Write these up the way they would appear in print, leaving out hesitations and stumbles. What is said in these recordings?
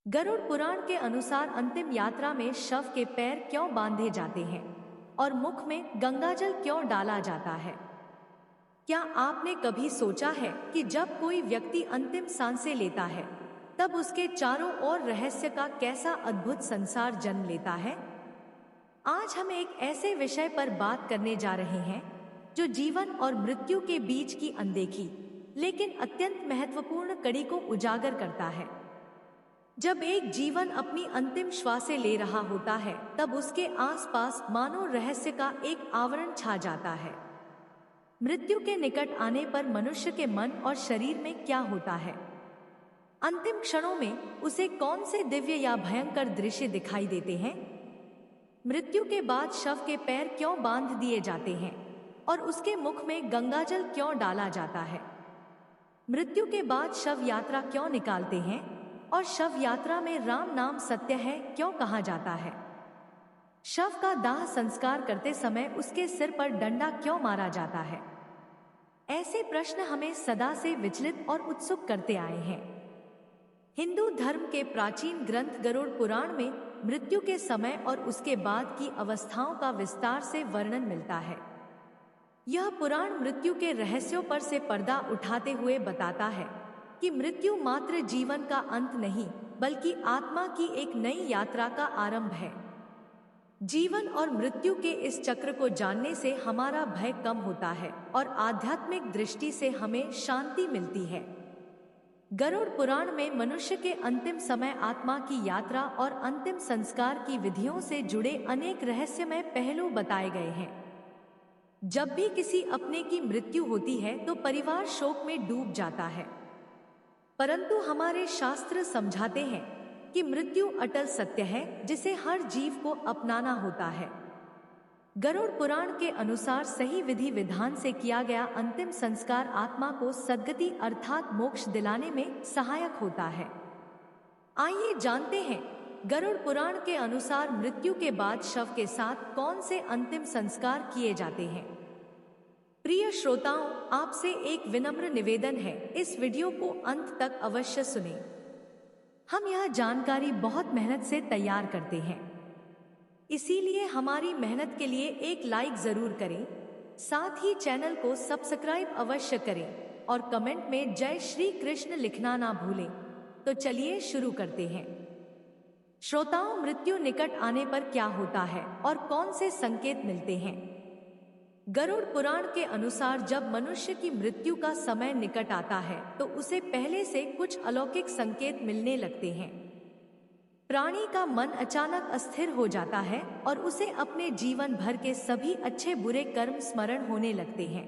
गरुड़ पुराण के अनुसार अंतिम यात्रा में शव के पैर क्यों बांधे जाते हैं और मुख में गंगाजल क्यों डाला जाता है? क्या आपने कभी सोचा है कि जब कोई व्यक्ति अंतिम सांसें लेता है तब उसके चारों ओर रहस्य का कैसा अद्भुत संसार जन्म लेता है? आज हम एक ऐसे विषय पर बात करने जा रहे हैं जो जीवन और मृत्यु के बीच की अनदेखी लेकिन अत्यंत महत्वपूर्ण कड़ी को उजागर करता है। जब एक जीवन अपनी अंतिम श्वासें ले रहा होता है तब उसके आसपास मानो रहस्य का एक आवरण छा जाता है। मृत्यु के निकट आने पर मनुष्य के मन और शरीर में क्या होता है? अंतिम क्षणों में उसे कौन से दिव्य या भयंकर दृश्य दिखाई देते हैं? मृत्यु के बाद शव के पैर क्यों बांध दिए जाते हैं और उसके मुख में गंगाजल क्यों डाला जाता है? मृत्यु के बाद शव यात्रा क्यों निकालते हैं और शव यात्रा में राम नाम सत्य है क्यों कहा जाता है? शव का दाह संस्कार करते समय उसके सिर पर डंडा क्यों मारा जाता है? ऐसे प्रश्न हमें सदा से विचलित और उत्सुक करते आए हैं। हिंदू धर्म के प्राचीन ग्रंथ गरुड़ पुराण में मृत्यु के समय और उसके बाद की अवस्थाओं का विस्तार से वर्णन मिलता है। यह पुराण मृत्यु के रहस्यों पर से पर्दा उठाते हुए बताता है कि मृत्यु मात्र जीवन का अंत नहीं बल्कि आत्मा की एक नई यात्रा का आरंभ है। जीवन और मृत्यु के इस चक्र को जानने से हमारा भय कम होता है और आध्यात्मिक दृष्टि से हमें शांति मिलती है। गरुड़ पुराण में मनुष्य के अंतिम समय आत्मा की यात्रा और अंतिम संस्कार की विधियों से जुड़े अनेक रहस्यमय पहलू बताए गए हैं। जब भी किसी अपने की मृत्यु होती है तो परिवार शोक में डूब जाता है, परंतु हमारे शास्त्र समझाते हैं कि मृत्यु अटल सत्य है जिसे हर जीव को अपनाना होता है। गरुड़ पुराण के अनुसार सही विधि विधान से किया गया अंतिम संस्कार आत्मा को सद्गति अर्थात मोक्ष दिलाने में सहायक होता है। आइए जानते हैं गरुड़ पुराण के अनुसार मृत्यु के बाद शव के साथ कौन से अंतिम संस्कार किए जाते हैं। प्रिय श्रोताओं, आपसे एक विनम्र निवेदन है, इस वीडियो को अंत तक अवश्य सुनें। हम यह जानकारी बहुत मेहनत से तैयार करते हैं, इसीलिए हमारी मेहनत के लिए एक लाइक जरूर करें, साथ ही चैनल को सब्सक्राइब अवश्य करें और कमेंट में जय श्री कृष्ण लिखना ना भूलें। तो चलिए शुरू करते हैं। श्रोताओं, मृत्यु निकट आने पर क्या होता है और कौन से संकेत मिलते हैं? गरुड़ पुराण के अनुसार जब मनुष्य की मृत्यु का समय निकट आता है तो उसे पहले से कुछ अलौकिक संकेत मिलने लगते हैं। प्राणी का मन अचानक अस्थिर हो जाता है और उसे अपने जीवन भर के सभी अच्छे बुरे कर्म स्मरण होने लगते हैं।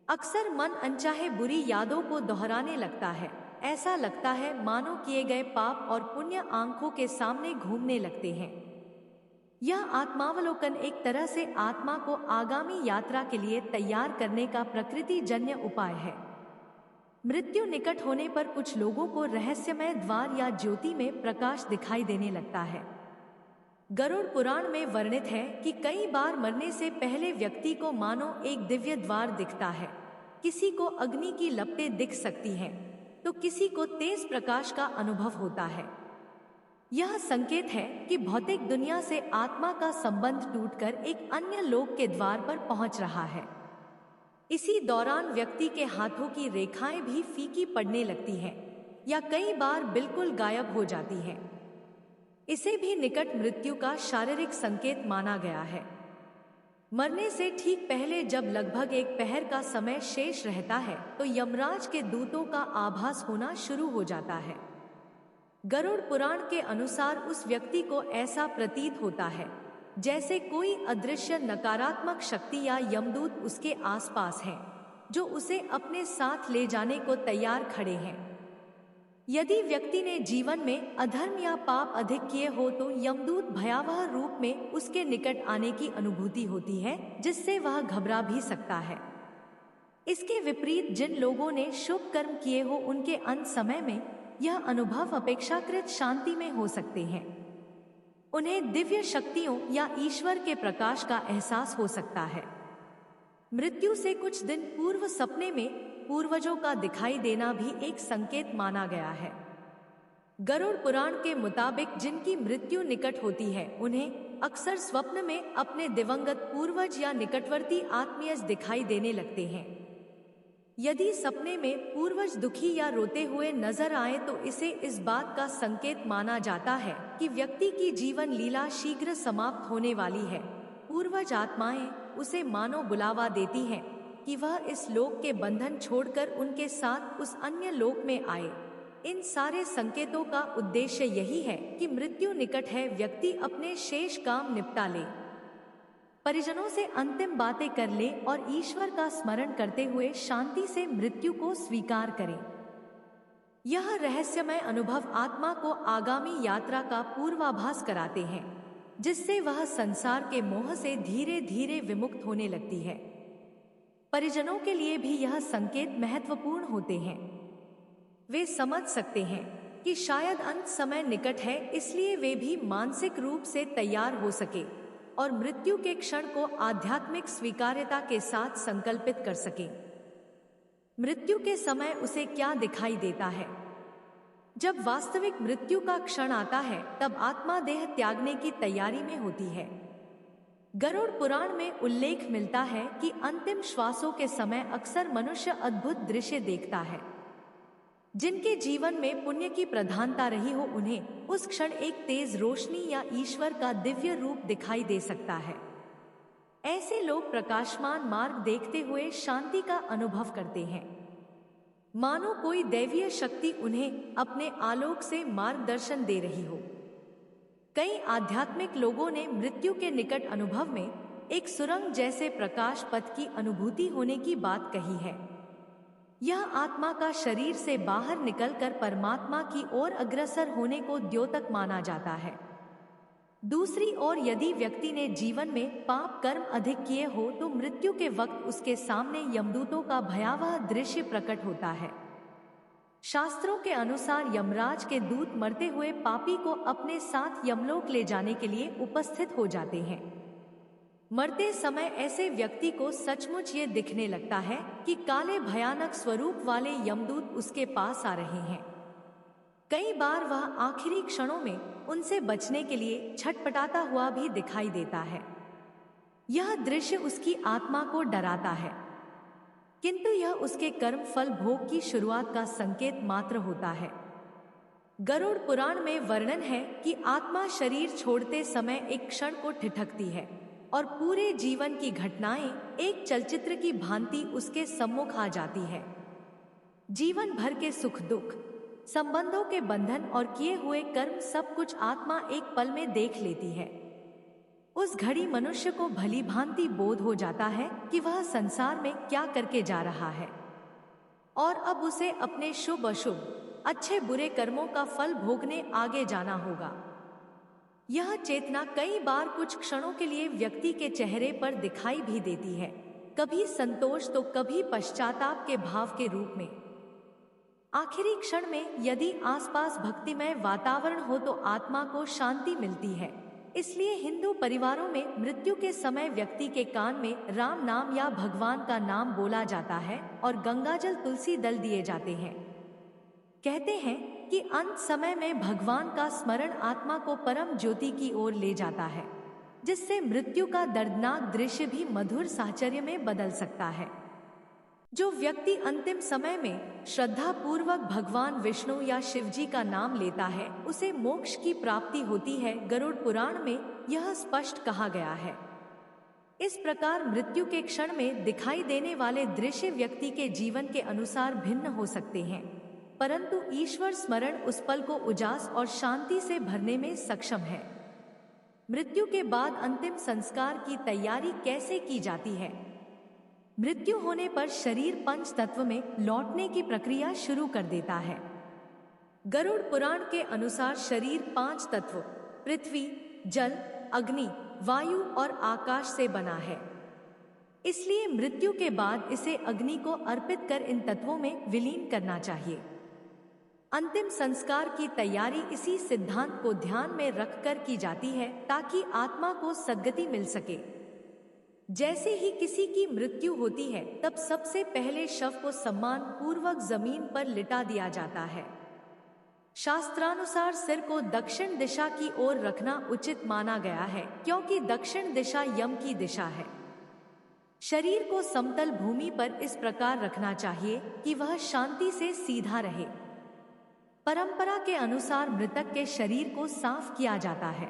अक्सर मन अनचाहे बुरी यादों को दोहराने लगता है। ऐसा लगता है मानो किए गए पाप और पुण्य आंखों के सामने घूमने लगते हैं। यह आत्मावलोकन एक तरह से आत्मा को आगामी यात्रा के लिए तैयार करने का प्रकृति जन्य उपाय है। मृत्यु निकट होने पर कुछ लोगों को रहस्यमय द्वार या ज्योति में प्रकाश दिखाई देने लगता है। गरुड़ पुराण में वर्णित है कि कई बार मरने से पहले व्यक्ति को मानो एक दिव्य द्वार दिखता है। किसी को अग्नि की लपटें दिख सकती हैं, तो किसी को तेज प्रकाश का अनुभव होता है। यह संकेत है कि भौतिक दुनिया से आत्मा का संबंध टूटकर एक अन्य लोक के द्वार पर पहुंच रहा है। इसी दौरान व्यक्ति के हाथों की रेखाएं भी फीकी पड़ने लगती हैं या कई बार बिल्कुल गायब हो जाती हैं। इसे भी निकट मृत्यु का शारीरिक संकेत माना गया है। मरने से ठीक पहले जब लगभग एक पहर का समय शेष रहता है तो यमराज के दूतों का आभास होना शुरू हो जाता है। गरुड़ पुराण के अनुसार उस व्यक्ति को ऐसा प्रतीत होता है जैसे कोई अदृश्य नकारात्मक शक्ति या यमदूत उसके आसपास हैं, जो उसे अपने साथ ले जाने को तैयार खड़े हैं। यदि व्यक्ति ने जीवन में अधर्म या पाप अधिक किए हो तो यमदूत भयावह रूप में उसके निकट आने की अनुभूति होती है, जिससे वह घबरा भी सकता है। इसके विपरीत जिन लोगों ने शुभ कर्म किए हो उनके अंत समय में यह अनुभव अपेक्षाकृत शांति में हो सकते हैं। उन्हें दिव्य शक्तियों या ईश्वर के प्रकाश का एहसास हो सकता है। मृत्यु से कुछ दिन पूर्व सपने में पूर्वजों का दिखाई देना भी एक संकेत माना गया है। गरुड़ पुराण के मुताबिक जिनकी मृत्यु निकट होती है उन्हें अक्सर स्वप्न में अपने दिवंगत पूर्वज या निकटवर्ती आत्मीय दिखाई देने लगते हैं। यदि सपने में पूर्वज दुखी या रोते हुए नजर आए तो इसे इस बात का संकेत माना जाता है कि व्यक्ति की जीवन लीला शीघ्र समाप्त होने वाली है। पूर्वज आत्माएं उसे मानो बुलावा देती हैं कि वह इस लोक के बंधन छोड़कर उनके साथ उस अन्य लोक में आए। इन सारे संकेतों का उद्देश्य यही है कि मृत्यु निकट है, व्यक्ति अपने शेष काम निपटा ले, परिजनों से अंतिम बातें कर ले और ईश्वर का स्मरण करते हुए शांति से मृत्यु को स्वीकार करे। यह रहस्यमय अनुभव आत्मा को आगामी यात्रा का पूर्वाभास कराते हैं, जिससे वह संसार के मोह से धीरे धीरे विमुक्त होने लगती है। परिजनों के लिए भी यह संकेत महत्वपूर्ण होते हैं। वे समझ सकते हैं कि शायद अंत समय निकट है, इसलिए वे भी मानसिक रूप से तैयार हो सके और मृत्यु के क्षण को आध्यात्मिक स्वीकार्यता के साथ संकल्पित कर सके। मृत्यु के समय उसे क्या दिखाई देता है? जब वास्तविक मृत्यु का क्षण आता है तब आत्मा देह त्यागने की तैयारी में होती है। गरुड़ पुराण में उल्लेख मिलता है कि अंतिम श्वासों के समय अक्सर मनुष्य अद्भुत दृश्य देखता है। जिनके जीवन में पुण्य की प्रधानता रही हो उन्हें उस क्षण एक तेज रोशनी या ईश्वर का दिव्य रूप दिखाई दे सकता है। ऐसे लोग प्रकाशमान मार्ग देखते हुए शांति का अनुभव करते हैं, मानो कोई दैवीय शक्ति उन्हें अपने आलोक से मार्गदर्शन दे रही हो। कई आध्यात्मिक लोगों ने मृत्यु के निकट अनुभव में एक सुरंग जैसे प्रकाश पथ की अनुभूति होने की बात कही है। यह आत्मा का शरीर से बाहर निकलकर परमात्मा की ओर अग्रसर होने को द्योतक माना जाता है। दूसरी ओर यदि व्यक्ति ने जीवन में पाप कर्म अधिक किए हो तो मृत्यु के वक्त उसके सामने यमदूतों का भयावह दृश्य प्रकट होता है। शास्त्रों के अनुसार यमराज के दूत मरते हुए पापी को अपने साथ यमलोक ले जाने के लिए उपस्थित हो जाते हैं। मरते समय ऐसे व्यक्ति को सचमुच ये दिखने लगता है कि काले भयानक स्वरूप वाले यमदूत उसके पास आ रहे हैं। कई बार वह आखिरी क्षणों में उनसे बचने के लिए छटपटाता हुआ भी दिखाई देता है। यह दृश्य उसकी आत्मा को डराता है, किंतु यह उसके कर्म फल भोग की शुरुआत का संकेत मात्र होता है। गरुड़ पुराण में वर्णन है कि आत्मा शरीर छोड़ते समय एक क्षण को ठिठकती है और पूरे जीवन की घटनाएं एक चलचित्र की भांति उसके सम्मुख आ जाती है। जीवन भर के सुख दुख, संबंधों के बंधन और किए हुए कर्म सब कुछ आत्मा एक पल में देख लेती है। उस घड़ी मनुष्य को भली भांति बोध हो जाता है कि वह संसार में क्या करके जा रहा है और अब उसे अपने शुभ अशुभ, अच्छे बुरे कर्मों का फल भोगने आगे जाना होगा। यह चेतना कई बार कुछ क्षणों के लिए व्यक्ति के चेहरे पर दिखाई भी देती है, कभी संतोष तो कभी पश्चाताप के भाव के रूप में। आखिरी क्षण में यदि आसपास भक्तिमय वातावरण हो तो आत्मा को शांति मिलती है। इसलिए हिंदू परिवारों में मृत्यु के समय व्यक्ति के कान में राम नाम या भगवान का नाम बोला जाता है और गंगाजल तुलसी दल दिए जाते हैं। कहते हैं कि अंत समय में भगवान का स्मरण आत्मा को परम ज्योति की ओर ले जाता है, जिससे मृत्यु का दर्दनाक दृश्य भी मधुर साहचर्य में बदल सकता है। जो व्यक्ति अंतिम समय में श्रद्धा पूर्वक भगवान विष्णु या शिवजी का नाम लेता है उसे मोक्ष की प्राप्ति होती है। गरुड़ पुराण में यह स्पष्ट कहा गया है। इस प्रकार मृत्यु के क्षण में दिखाई देने वाले दृश्य व्यक्ति के जीवन के अनुसार भिन्न हो सकते हैं, परंतु ईश्वर स्मरण उस पल को उजास और शांति से भरने में सक्षम है। मृत्यु के बाद अंतिम संस्कार की तैयारी कैसे की जाती है? मृत्यु होने पर शरीर पंच तत्व में लौटने की प्रक्रिया शुरू कर देता है। गरुड़ पुराण के अनुसार शरीर 5 तत्व पृथ्वी, जल, अग्नि, वायु और आकाश से बना है। इसलिए मृत्यु के बाद इसे अग्नि को अर्पित कर इन तत्वों में विलीन करना चाहिए। अंतिम संस्कार की तैयारी इसी सिद्धांत को ध्यान में रखकर की जाती है ताकि आत्मा को सद्गति मिल सके। जैसे ही किसी की मृत्यु होती है तब सबसे पहले शव को सम्मान पूर्वक जमीन पर लिटा दिया जाता है। शास्त्रानुसार सिर को दक्षिण दिशा की ओर रखना उचित माना गया है, क्योंकि दक्षिण दिशा यम की दिशा है। शरीर को समतल भूमि पर इस प्रकार रखना चाहिए कि वह शांति से सीधा रहे। परंपरा के अनुसार मृतक के शरीर को साफ किया जाता है।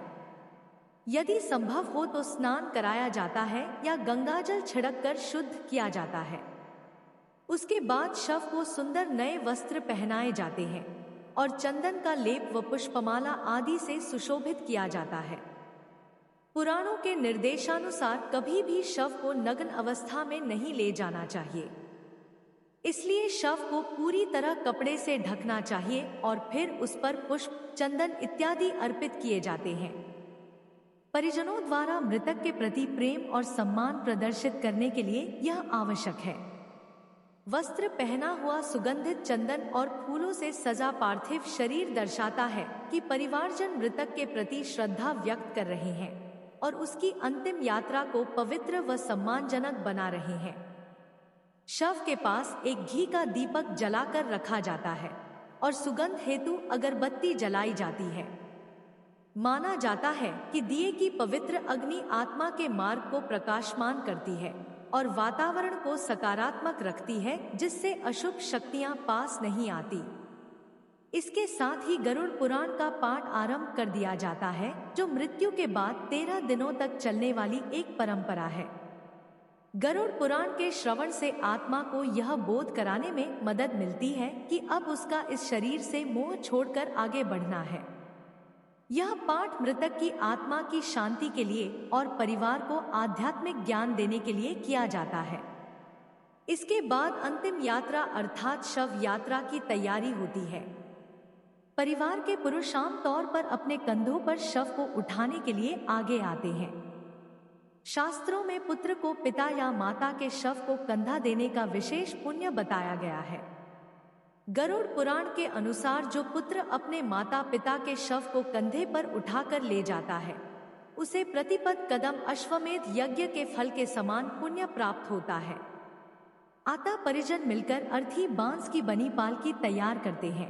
यदि संभव हो तो स्नान कराया जाता है या गंगाजल छिड़ककर शुद्ध किया जाता है। उसके बाद शव को सुंदर नए वस्त्र पहनाए जाते हैं और चंदन का लेप व पुष्पमाला आदि से सुशोभित किया जाता है। पुराणों के निर्देशानुसार कभी भी शव को नग्न अवस्था में नहीं ले जाना चाहिए, इसलिए शव को पूरी तरह कपड़े से ढकना चाहिए और फिर उस पर पुष्प, चंदन इत्यादि अर्पित किए जाते हैं। परिजनों द्वारा मृतक के प्रति प्रेम और सम्मान प्रदर्शित करने के लिए यह आवश्यक है। वस्त्र पहना हुआ सुगंधित चंदन और फूलों से सजा पार्थिव शरीर दर्शाता है कि परिवारजन मृतक के प्रति श्रद्धा व्यक्त कर रहे हैं और उसकी अंतिम यात्रा को पवित्र व सम्मानजनक बना रहे हैं। शव के पास एक घी का दीपक जलाकर रखा जाता है और सुगंध हेतु अगरबत्ती जलाई जाती है। माना जाता है कि दिए की पवित्र अग्नि आत्मा के मार्ग को प्रकाशमान करती है और वातावरण को सकारात्मक रखती है, जिससे अशुभ शक्तियां पास नहीं आती। इसके साथ ही गरुड़ पुराण का पाठ आरंभ कर दिया जाता है, जो मृत्यु के बाद 13 दिनों तक चलने वाली एक परंपरा है। गरुड़ पुराण के श्रवण से आत्मा को यह बोध कराने में मदद मिलती है कि अब उसका इस शरीर से मोह छोड़कर आगे बढ़ना है। यह पाठ मृतक की आत्मा की शांति के लिए और परिवार को आध्यात्मिक ज्ञान देने के लिए किया जाता है। इसके बाद अंतिम यात्रा अर्थात शव यात्रा की तैयारी होती है। परिवार के पुरुष आम तौर पर अपने कंधों पर शव को उठाने के लिए आगे आते हैं। शास्त्रों में पुत्र को पिता या माता के शव को कंधा देने का विशेष पुण्य बताया गया है। गरुड़ पुराण के अनुसार जो पुत्र अपने माता पिता के शव को कंधे पर उठाकर ले जाता है, उसे प्रतिपद कदम अश्वमेध यज्ञ के फल के समान पुण्य प्राप्त होता है। आता परिजन मिलकर अर्थी बांस की बनी पालकी तैयार करते हैं।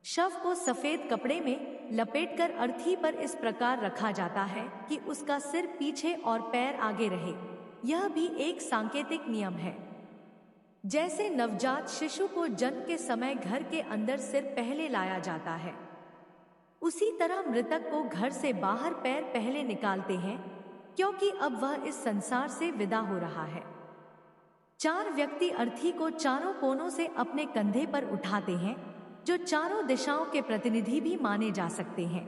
शव को सफेद कपड़े में लपेटकर अर्थी पर इस प्रकार रखा जाता है कि उसका सिर पीछे और पैर आगे रहे। यह भी एक सांकेतिक नियम है। जैसे नवजात शिशु को जन्म के समय घर के अंदर सिर पहले लाया जाता है, उसी तरह मृतक को घर से बाहर पैर पहले निकालते हैं, क्योंकि अब वह इस संसार से विदा हो रहा है। 4 व्यक्ति अर्थी को चारों कोनों से अपने कंधे पर उठाते हैं, जो चारों दिशाओं के प्रतिनिधि भी माने जा सकते हैं।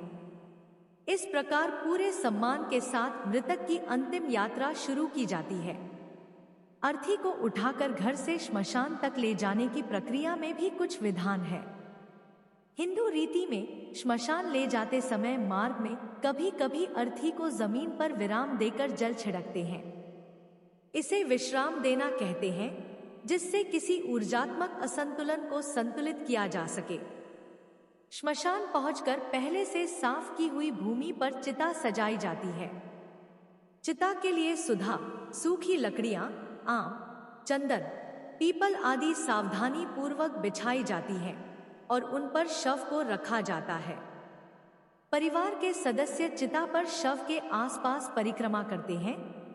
इस प्रकार पूरे सम्मान के साथ मृतक की अंतिम यात्रा शुरू की जाती है। अर्थी को उठाकर घर से श्मशान तक ले जाने की प्रक्रिया में भी कुछ विधान है। हिंदू रीति में श्मशान ले जाते समय मार्ग में कभी कभी अर्थी को जमीन पर विराम देकर जल छिड़कते हैं। इसे विश्राम देना कहते हैं, जिससे किसी ऊर्जात्मक असंतुलन को संतुलित किया जा सके। श्मशान पहुंचकर पहले से साफ की हुई भूमि पर चिता सजाई जाती है। चिता के लिए सुधा, सूखी लकड़ियां, आम, चंदन, पीपल आदि सावधानी पूर्वक बिछाई जाती हैं और उन पर शव को रखा जाता है। परिवार के सदस्य चिता पर शव के आसपास परिक्रमा करते हैं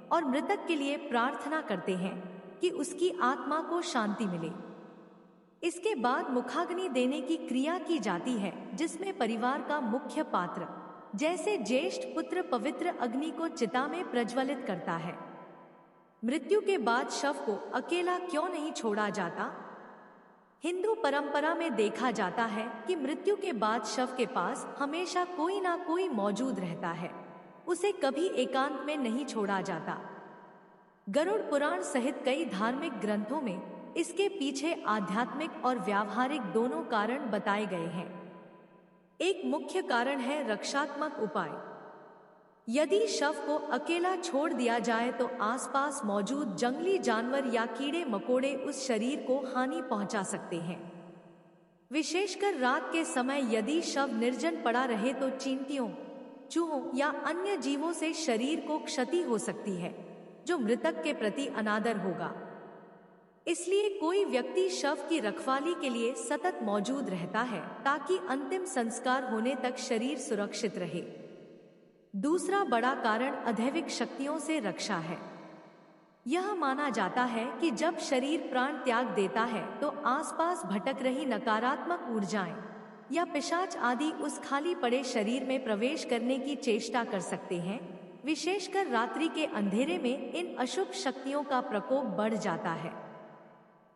और मृतक के लिए प्रार्थना करते हैं कि उसकी आत्मा को शांति मिले। इसके बाद मुखाग्नि देने की क्रिया की जाती है, जिसमें परिवार का मुख्य पात्र जैसे ज्येष्ठ पुत्र पवित्र अग्नि को चिता में प्रज्वलित करता है। मृत्यु के बाद शव को अकेला क्यों नहीं छोड़ा जाता? हिंदू परंपरा में देखा जाता है कि मृत्यु के बाद शव के पास हमेशा कोई ना कोई मौजूद रहता है, उसे कभी एकांत में नहीं छोड़ा जाता। गरुड़ पुराण सहित कई धार्मिक ग्रंथों में इसके पीछे आध्यात्मिक और व्यावहारिक दोनों कारण बताए गए हैं। एक मुख्य कारण है रक्षात्मक उपाय। यदि शव को अकेला छोड़ दिया जाए तो आसपास मौजूद जंगली जानवर या कीड़े मकोड़े उस शरीर को हानि पहुंचा सकते हैं। विशेषकर रात के समय यदि शव निर्जन पड़ा रहे तो चींटियों, चूहों या अन्य जीवों से शरीर को क्षति हो सकती है, जो मृतक के प्रति अनादर होगा। इसलिए कोई व्यक्ति शव की रखवाली के लिए सतत मौजूद रहता है ताकि अंतिम संस्कार होने तक शरीर सुरक्षित रहे। दूसरा बड़ा कारण अदैविक शक्तियों से रक्षा है। यह माना जाता है कि जब शरीर प्राण त्याग देता है तो आसपास भटक रही नकारात्मक ऊर्जाएं या पिशाच आदि उस खाली पड़े शरीर में प्रवेश करने की चेष्टा कर सकते हैं। विशेषकर रात्रि के अंधेरे में इन अशुभ शक्तियों का प्रकोप बढ़ जाता है।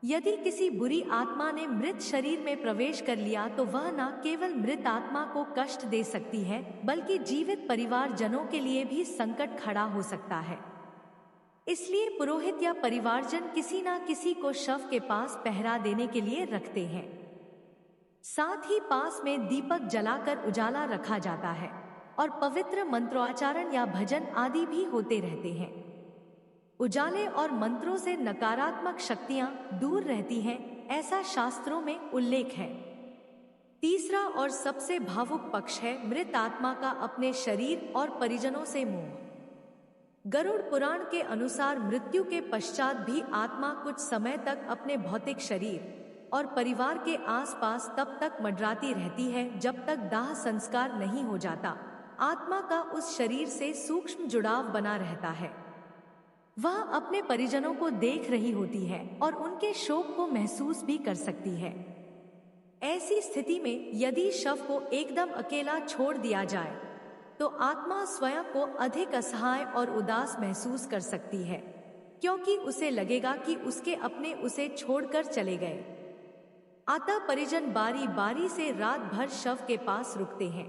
यदि किसी बुरी आत्मा ने मृत शरीर में प्रवेश कर लिया तो वह न केवल मृत आत्मा को कष्ट दे सकती है बल्कि जीवित परिवारजनों के लिए भी संकट खड़ा हो सकता है। इसलिए पुरोहित या परिवारजन किसी न किसी को शव के पास पहरा देने के लिए रखते हैं। साथ ही पास में दीपक जलाकर उजाला रखा जाता है और पवित्र मंत्रोच्चारण या भजन आदि भी होते रहते हैं। उजाले और मंत्रों से नकारात्मक शक्तियां दूर रहती हैं, ऐसा शास्त्रों में उल्लेख है। तीसरा और सबसे भावुक पक्ष है मृत आत्मा का अपने शरीर और परिजनों से मोह। गरुड़ पुराण के अनुसार मृत्यु के पश्चात भी आत्मा कुछ समय तक अपने भौतिक शरीर और परिवार के आसपास तब तक मंडराती रहती है जब तक दाह संस्कार नहीं हो जाता। आत्मा का उस शरीर से सूक्ष्म जुड़ाव बना रहता है। वह अपने परिजनों को देख रही होती है और उनके शोक को महसूस भी कर सकती है। ऐसी स्थिति में यदि शव को एकदम अकेला छोड़ दिया जाए तो आत्मा स्वयं को अधिक असहाय और उदास महसूस कर सकती है, क्योंकि उसे लगेगा कि उसके अपने उसे छोड़कर चले गए। अतः परिजन बारी बारी से रात भर शव के पास रुकते हैं।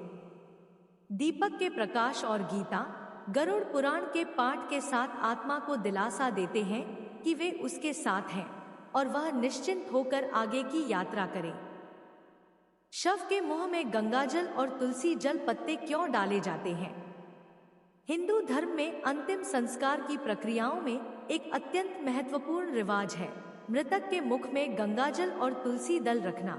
दीपक के प्रकाश और गीता गरुड़ पुराण के पाठ के साथ आत्मा को दिलासा देते हैं कि वे उसके साथ हैं और वह निश्चिंत होकर आगे की यात्रा करे। शव के मुंह में गंगाजल और तुलसी जल पत्ते क्यों डाले जाते हैं? हिंदू धर्म में अंतिम संस्कार की प्रक्रियाओं में एक अत्यंत महत्वपूर्ण रिवाज है मृतक के मुख में गंगाजल और तुलसी दल रखना।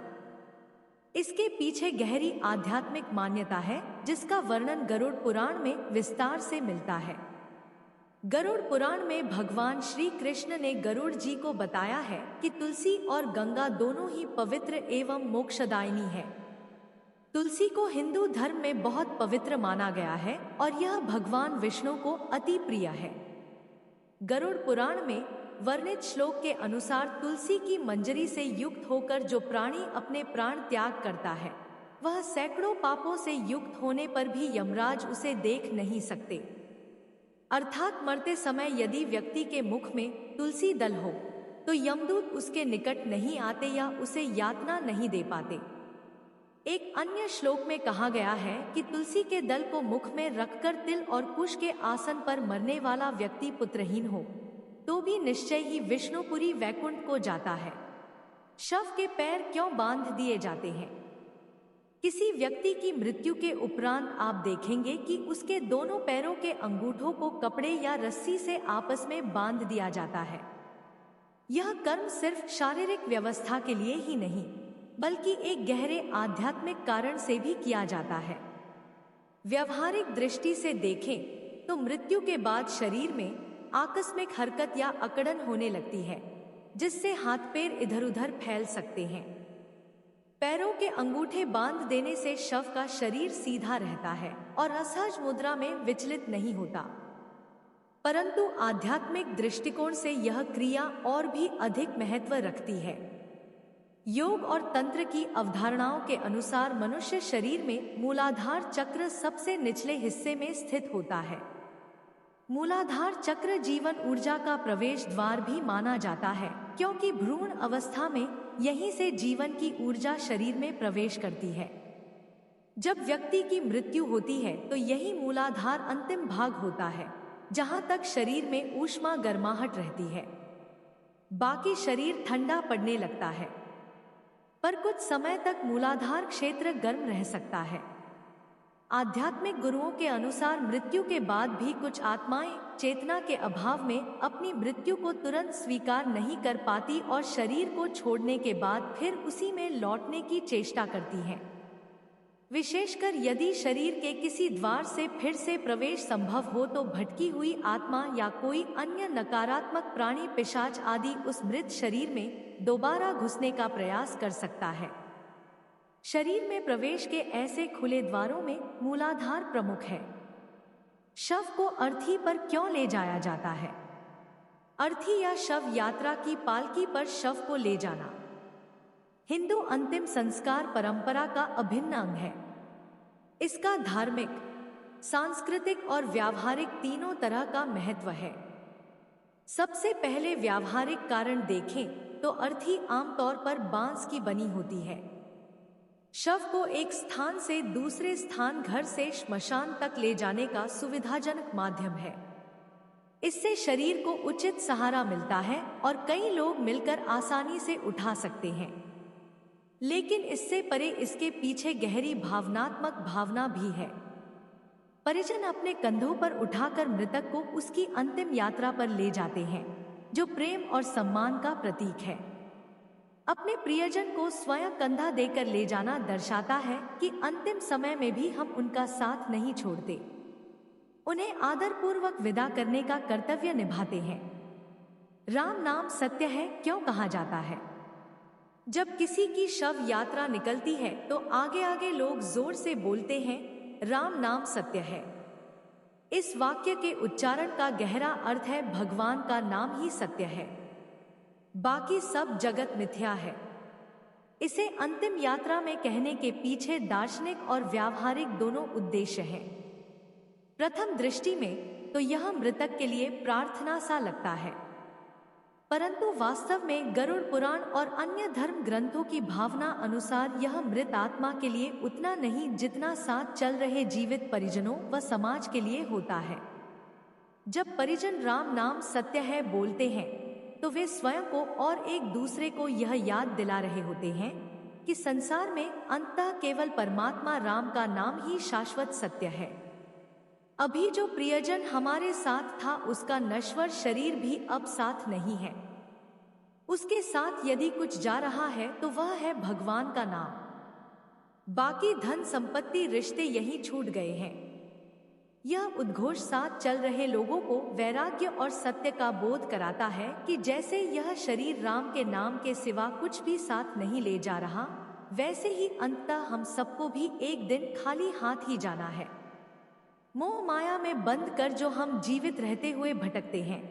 इसके पीछे गहरी आध्यात्मिक मान्यता है जिसका वर्णन गरुड़ पुराण में विस्तार से मिलता है। गरुड़ पुराण में भगवान श्री कृष्ण ने गरुड़ जी को बताया है कि तुलसी और गंगा दोनों ही पवित्र एवं मोक्षदायिनी है। तुलसी को हिंदू धर्म में बहुत पवित्र माना गया है और यह भगवान विष्णु को अति प्रिय है। गरुड़ पुराण में वर्णित श्लोक के अनुसार तुलसी की मंजरी से युक्त होकर जो प्राणी अपने प्राण त्याग करता है वह सैकड़ों पापों से युक्त होने पर भी यमराज उसे देख नहीं सकते। अर्थात मरते समय यदि व्यक्ति के मुख में तुलसी दल हो तो यमदूत उसके निकट नहीं आते या उसे यातना नहीं दे पाते। एक अन्य श्लोक में कहा गया है कि तुलसी के दल को मुख में रखकर तिल और कुश के आसन पर मरने वाला व्यक्ति पुत्रहीन हो तो भी निश्चय ही विष्णुपुरी वैकुंठ को जाता है। शव के पैर क्यों बांध दिए जाते हैं? किसी व्यक्ति की मृत्यु के उपरांत आप देखेंगे कि उसके दोनों पैरों के अंगूठों को कपड़े या रस्सी से आपस में बांध दिया जाता है। यह कर्म सिर्फ शारीरिक व्यवस्था के लिए ही नहीं बल्कि एक गहरे आध्यात्मिक कारण से भी किया जाता है। व्यवहारिक दृष्टि से देखें तो मृत्यु के बाद शरीर में आकस्मिक हरकत या अकड़न होने लगती है जिससे हाथ पैर इधर उधर फैल सकते हैं। पैरों के अंगूठे बांध देने से शव का शरीर सीधा रहता है और असहज मुद्रा में विचलित नहीं होता। परंतु आध्यात्मिक दृष्टिकोण से यह क्रिया और भी अधिक महत्व रखती है। योग और तंत्र की अवधारणाओं के अनुसार मनुष्य शरीर में मूलाधार चक्र सबसे निचले हिस्से में स्थित होता है। मूलाधार चक्र जीवन ऊर्जा का प्रवेश द्वार भी माना जाता है क्योंकि भ्रूण अवस्था में यहीं से जीवन की ऊर्जा शरीर में प्रवेश करती है। जब व्यक्ति की मृत्यु होती है तो यही मूलाधार अंतिम भाग होता है जहां तक शरीर में ऊष्मा गर्माहट रहती है। बाकी शरीर ठंडा पड़ने लगता है, पर कुछ समय तक मूलाधार क्षेत्र गर्म रह सकता है। आध्यात्मिक गुरुओं के अनुसार मृत्यु के बाद भी कुछ आत्माएं चेतना के अभाव में अपनी मृत्यु को तुरंत स्वीकार नहीं कर पाती और शरीर को छोड़ने के बाद फिर उसी में लौटने की चेष्टा करती हैं। विशेषकर यदि शरीर के किसी द्वार से फिर से प्रवेश संभव हो तो भटकी हुई आत्मा या कोई अन्य नकारात्मक प्राणी, पिशाच आदि उस मृत शरीर में दोबारा घुसने का प्रयास कर सकता है। शरीर में प्रवेश के ऐसे खुले द्वारों में मूलाधार प्रमुख है। शव को अर्थी पर क्यों ले जाया जाता है? अर्थी या शव यात्रा की पालकी पर शव को ले जाना हिंदू अंतिम संस्कार परंपरा का अभिन्न अंग है। इसका धार्मिक, सांस्कृतिक और व्यावहारिक तीनों तरह का महत्व है। सबसे पहले व्यावहारिक कारण देखें तो अर्थी आमतौर पर बांस की बनी होती है। शव को एक स्थान से दूसरे स्थान, घर से श्मशान तक ले जाने का सुविधाजनक माध्यम है। इससे शरीर को उचित सहारा मिलता है और कई लोग मिलकर आसानी से उठा सकते हैं। लेकिन इससे परे इसके पीछे गहरी भावनात्मक भावना भी है। परिजन अपने कंधों पर उठाकर मृतक को उसकी अंतिम यात्रा पर ले जाते हैं, जो प्रेम और सम्मान का प्रतीक है। अपने प्रियजन को स्वयं कंधा देकर ले जाना दर्शाता है कि अंतिम समय में भी हम उनका साथ नहीं छोड़ते, उन्हें आदरपूर्वक विदा करने का कर्तव्य निभाते हैं। राम नाम सत्य है क्यों कहा जाता है? जब किसी की शव यात्रा निकलती है तो आगे आगे लोग जोर से बोलते हैं, राम नाम सत्य है। इस वाक्य के उच्चारण का गहरा अर्थ है, भगवान का नाम ही सत्य है, बाकी सब जगत मिथ्या है। इसे अंतिम यात्रा में कहने के पीछे दार्शनिक और व्यावहारिक दोनों उद्देश्य हैं। प्रथम दृष्टि में तो यह मृतक के लिए प्रार्थना सा लगता है, परंतु वास्तव में गरुड़ पुराण और अन्य धर्म ग्रंथों की भावना अनुसार यह मृत आत्मा के लिए उतना नहीं जितना साथ चल रहे जीवित परिजनों व समाज के लिए होता है। जब परिजन राम नाम सत्य है बोलते हैं तो वे स्वयं को और एक दूसरे को यह याद दिला रहे होते हैं कि संसार में अंततः केवल परमात्मा राम का नाम ही शाश्वत सत्य है। अभी जो प्रियजन हमारे साथ था उसका नश्वर शरीर भी अब साथ नहीं है। उसके साथ यदि कुछ जा रहा है तो वह है भगवान का नाम। बाकी धन संपत्ति रिश्ते यहीं छूट गए हैं। यह उद्घोष साथ चल रहे लोगों को वैराग्य और सत्य का बोध कराता है कि जैसे यह शरीर राम के नाम के सिवा कुछ भी साथ नहीं ले जा रहा, वैसे ही अंततः हम सबको भी एक दिन खाली हाथ ही जाना है। मोह माया में बंद कर जो हम जीवित रहते हुए भटकते हैं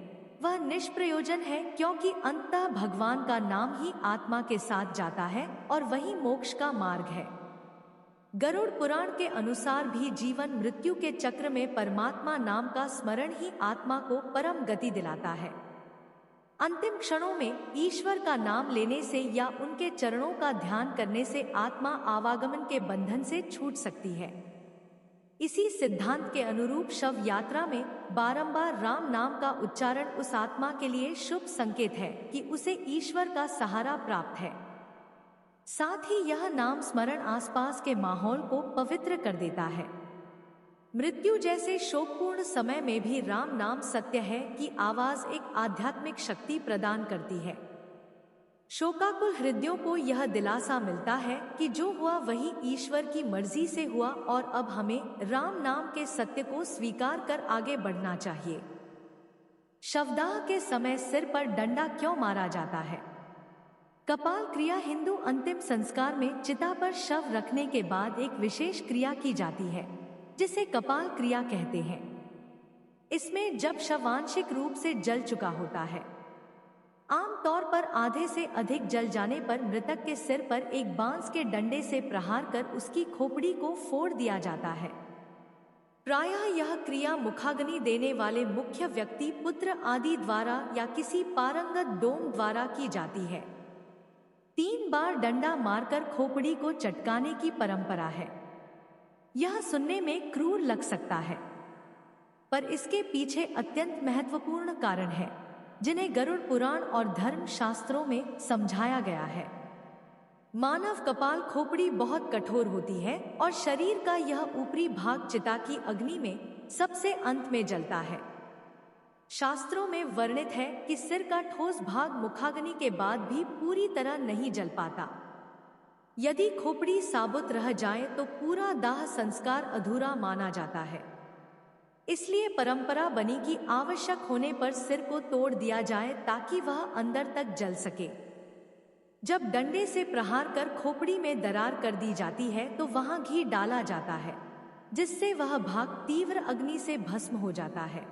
वह निष्प्रयोजन है, क्योंकि अंततः भगवान का नाम ही आत्मा के साथ जाता है और वही मोक्ष का मार्ग है। गरुड़ पुराण के अनुसार भी जीवन मृत्यु के चक्र में परमात्मा नाम का स्मरण ही आत्मा को परम गति दिलाता है। अंतिम क्षणों में ईश्वर का नाम लेने से या उनके चरणों का ध्यान करने से आत्मा आवागमन के बंधन से छूट सकती है। इसी सिद्धांत के अनुरूप शव यात्रा में बारंबार राम नाम का उच्चारण उस आत्मा के लिए शुभ संकेत है कि उसे ईश्वर का सहारा प्राप्त है। साथ ही यह नाम स्मरण आसपास के माहौल को पवित्र कर देता है। मृत्यु जैसे शोकपूर्ण समय में भी राम नाम सत्य है की आवाज एक आध्यात्मिक शक्ति प्रदान करती है। शोकाकुल हृदयों को यह दिलासा मिलता है कि जो हुआ वही ईश्वर की मर्जी से हुआ और अब हमें राम नाम के सत्य को स्वीकार कर आगे बढ़ना चाहिए। शवदाह के समय सिर पर डंडा क्यों मारा जाता है? कपाल क्रिया हिंदू अंतिम संस्कार में चिता पर शव रखने के बाद एक विशेष क्रिया की जाती है जिसे कपाल क्रिया कहते हैं। इसमें जब शव आंशिक रूप से जल चुका होता है, आमतौर पर आधे से अधिक जल जाने पर मृतक के सिर पर एक बांस के डंडे से प्रहार कर उसकी खोपड़ी को फोड़ दिया जाता है। प्रायः यह क्रिया मुखाग्नि देने वाले मुख्य व्यक्ति, पुत्र आदि द्वारा या किसी पारंगत डोम द्वारा की जाती है। 3 बार डंडा मारकर खोपड़ी को चटकाने की परंपरा है। यह सुनने में क्रूर लग सकता है, पर इसके पीछे अत्यंत महत्वपूर्ण कारण है जिन्हें गरुड़ पुराण और धर्म शास्त्रों में समझाया गया है। मानव कपाल खोपड़ी बहुत कठोर होती है और शरीर का यह ऊपरी भाग चिता की अग्नि में सबसे अंत में जलता है। शास्त्रों में वर्णित है कि सिर का ठोस भाग मुखाग्नि के बाद भी पूरी तरह नहीं जल पाता। यदि खोपड़ी साबुत रह जाए तो पूरा दाह संस्कार अधूरा माना जाता है। इसलिए परंपरा बनी कि आवश्यक होने पर सिर को तोड़ दिया जाए ताकि वह अंदर तक जल सके। जब डंडे से प्रहार कर खोपड़ी में दरार कर दी जाती है तो वहां घी डाला जाता है, जिससे वह भाग तीव्र अग्नि से भस्म हो जाता है।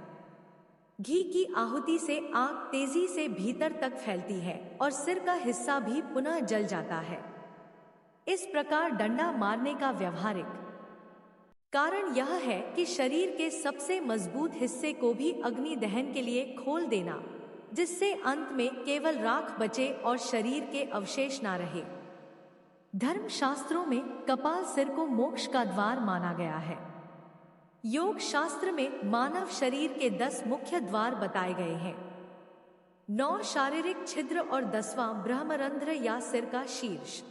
घी की आहुति से आग तेजी से भीतर तक फैलती है और सिर का हिस्सा भी पुनः जल जाता है। इस प्रकार डंडा मारने का व्यवहारिक कारण यह है कि शरीर के सबसे मजबूत हिस्से को भी अग्नि दहन के लिए खोल देना, जिससे अंत में केवल राख बचे और शरीर के अवशेष ना रहे। धर्मशास्त्रों में कपाल सिर को मोक्ष का द्वार माना गया है। योग शास्त्र में मानव शरीर के 10 मुख्य द्वार बताए गए हैं। 9 शारीरिक छिद्र और 10वां ब्रह्मरंध्र या सिर का शीर्ष।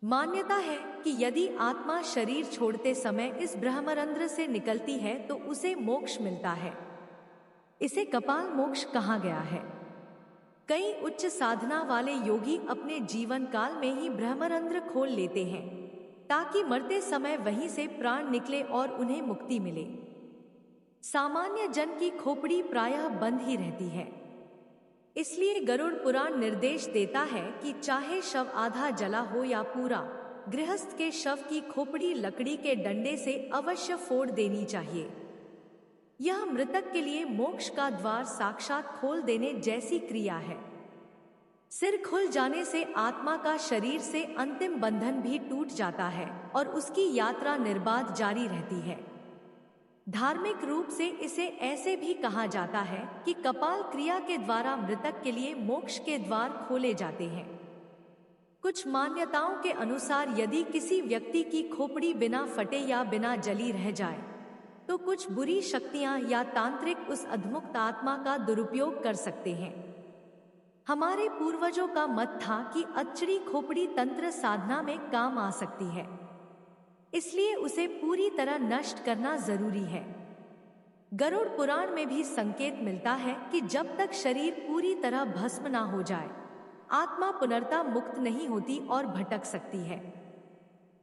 मान्यता है कि यदि आत्मा शरीर छोड़ते समय इस ब्रह्मरंध्र से निकलती है तो उसे मोक्ष मिलता है। इसे कपाल मोक्ष कहा गया है। कई उच्च साधना वाले योगी अपने जीवन काल में ही ब्रह्मरंध्र खोल लेते हैं ताकि मरते समय वहीं से प्राण निकले और उन्हें मुक्ति मिले। सामान्य जन की खोपड़ी प्रायः बंद ही रहती है। इसलिए गरुड़ पुराण निर्देश देता है कि चाहे शव आधा जला हो या पूरा, गृहस्थ के शव की खोपड़ी लकड़ी के डंडे से अवश्य फोड़ देनी चाहिए। यह मृतक के लिए मोक्ष का द्वार साक्षात खोल देने जैसी क्रिया है। सिर खुल जाने से आत्मा का शरीर से अंतिम बंधन भी टूट जाता है और उसकी यात्रा निर्बाध जारी रहती है। धार्मिक रूप से इसे ऐसे भी कहा जाता है कि कपाल क्रिया के द्वारा मृतक के लिए मोक्ष के द्वार खोले जाते हैं। कुछ मान्यताओं के अनुसार यदि किसी व्यक्ति की खोपड़ी बिना फटे या बिना जली रह जाए तो कुछ बुरी शक्तियां या तांत्रिक उस अधमुक्त आत्मा का दुरुपयोग कर सकते हैं। हमारे पूर्वजों का मत था कि अचड़ी खोपड़ी तंत्र साधना में काम आ सकती है, इसलिए उसे पूरी तरह नष्ट करना जरूरी है। गरुड़ पुराण में भी संकेत मिलता है कि जब तक शरीर पूरी तरह भस्म ना हो जाए, आत्मा पुनर्ता मुक्त नहीं होती और भटक सकती है।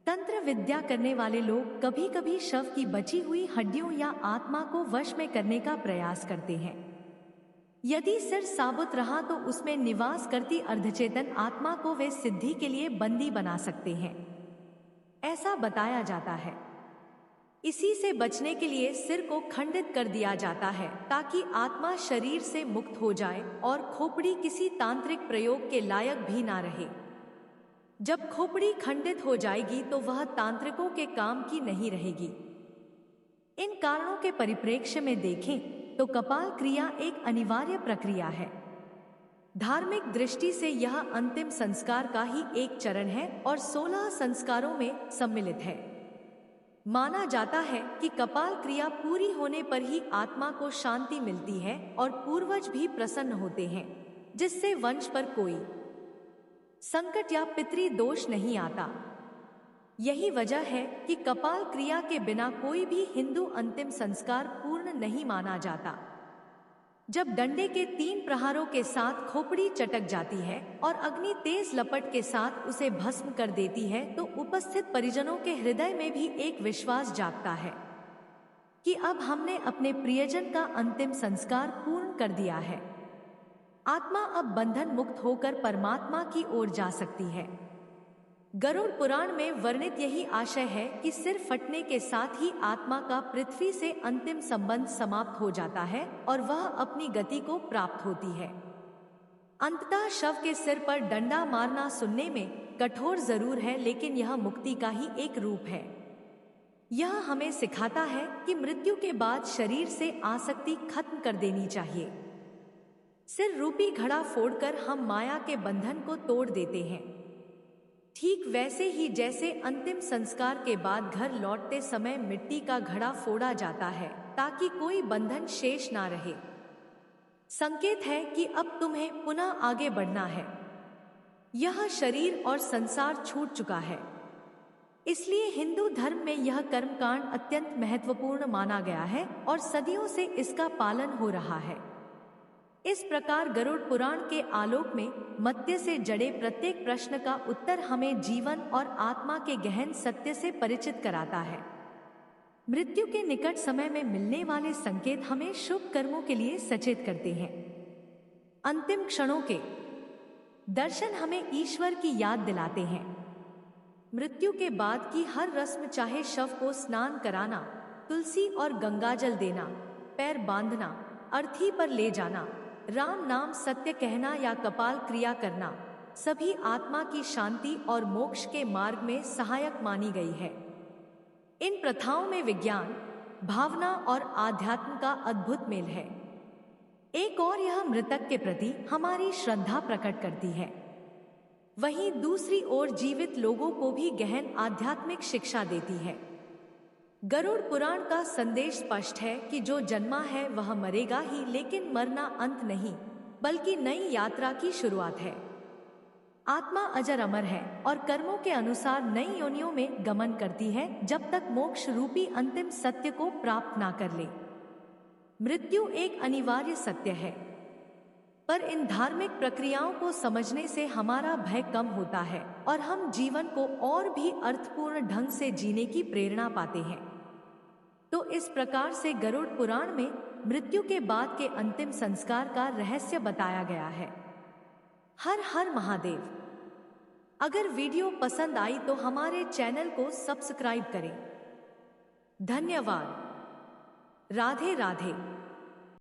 तंत्र विद्या करने वाले लोग कभी कभी शव की बची हुई हड्डियों या आत्मा को वश में करने का प्रयास करते हैं। यदि सिर साबुत रहा तो उसमें निवास करती अर्धचेतन आत्मा को वे सिद्धि के लिए बंदी बना सकते हैं, ऐसा बताया जाता है। इसी से बचने के लिए सिर को खंडित कर दिया जाता है ताकि आत्मा शरीर से मुक्त हो जाए और खोपड़ी किसी तांत्रिक प्रयोग के लायक भी ना रहे। जब खोपड़ी खंडित हो जाएगी तो वह तांत्रिकों के काम की नहीं रहेगी। इन कारणों के परिप्रेक्ष्य में देखें तो कपाल क्रिया एक अनिवार्य प्रक्रिया है। धार्मिक दृष्टि से यह अंतिम संस्कार का ही एक चरण है और 16 संस्कारों में सम्मिलित है। माना जाता है कि कपाल क्रिया पूरी होने पर ही आत्मा को शांति मिलती है और पूर्वज भी प्रसन्न होते हैं, जिससे वंश पर कोई संकट या पितृदोष नहीं आता। यही वजह है कि कपाल क्रिया के बिना कोई भी हिंदू अंतिम संस्कार पूर्ण नहीं माना जाता। जब डंडे के 3 प्रहारों के साथ खोपड़ी चटक जाती है और अग्नि तेज लपट के साथ उसे भस्म कर देती है तो उपस्थित परिजनों के हृदय में भी एक विश्वास जागता है कि अब हमने अपने प्रियजन का अंतिम संस्कार पूर्ण कर दिया है। आत्मा अब बंधन मुक्त होकर परमात्मा की ओर जा सकती है। गरुड़ पुराण में वर्णित यही आशय है कि सिर फटने के साथ ही आत्मा का पृथ्वी से अंतिम संबंध समाप्त हो जाता है और वह अपनी गति को प्राप्त होती है। अंततः शव के सिर पर डंडा मारना सुनने में कठोर जरूर है, लेकिन यह मुक्ति का ही एक रूप है। यह हमें सिखाता है कि मृत्यु के बाद शरीर से आसक्ति खत्म कर देनी चाहिए। सिर रूपी घड़ा फोड़कर हम माया के बंधन को तोड़ देते हैं। ठीक वैसे ही जैसे अंतिम संस्कार के बाद घर लौटते समय मिट्टी का घड़ा फोड़ा जाता है ताकि कोई बंधन शेष ना रहे। संकेत है कि अब तुम्हें पुनः आगे बढ़ना है। यह शरीर और संसार छूट चुका है। इसलिए हिंदू धर्म में यह कर्मकांड अत्यंत महत्वपूर्ण माना गया है और सदियों से इसका पालन हो रहा है। इस प्रकार गरुड़ पुराण के आलोक में मत्स्य से जड़े प्रत्येक प्रश्न का उत्तर हमें जीवन और आत्मा के गहन सत्य से परिचित कराता है। मृत्यु के निकट समय में मिलने वाले संकेत हमें शुभ कर्मों के लिए सचेत करते हैं। अंतिम क्षणों के दर्शन हमें ईश्वर की याद दिलाते हैं। मृत्यु के बाद की हर रस्म, चाहे शव को स्नान कराना, तुलसी और गंगाजल देना, पैर बांधना, अर्थी पर ले जाना, राम नाम सत्य कहना या कपाल क्रिया करना, सभी आत्मा की शांति और मोक्ष के मार्ग में सहायक मानी गई है। इन प्रथाओं में विज्ञान, भावना और आध्यात्म का अद्भुत मेल है। एक और यह मृतक के प्रति हमारी श्रद्धा प्रकट करती है, वहीं दूसरी ओर जीवित लोगों को भी गहन आध्यात्मिक शिक्षा देती है। गरुड़ पुराण का संदेश स्पष्ट है कि जो जन्मा है वह मरेगा ही, लेकिन मरना अंत नहीं बल्कि नई यात्रा की शुरुआत है। आत्मा अजर अमर है और कर्मों के अनुसार नई योनियों में गमन करती है, जब तक मोक्ष रूपी अंतिम सत्य को प्राप्त ना कर ले। मृत्यु एक अनिवार्य सत्य है, पर इन धार्मिक प्रक्रियाओं को समझने से हमारा भय कम होता है और हम जीवन को और भी अर्थपूर्ण ढंग से जीने की प्रेरणा पाते हैं। तो इस प्रकार से गरुड़ पुराण में मृत्यु के बाद के अंतिम संस्कार का रहस्य बताया गया है। हर हर महादेव। अगर वीडियो पसंद आई तो हमारे चैनल को सब्सक्राइब करें। धन्यवाद। राधे राधे।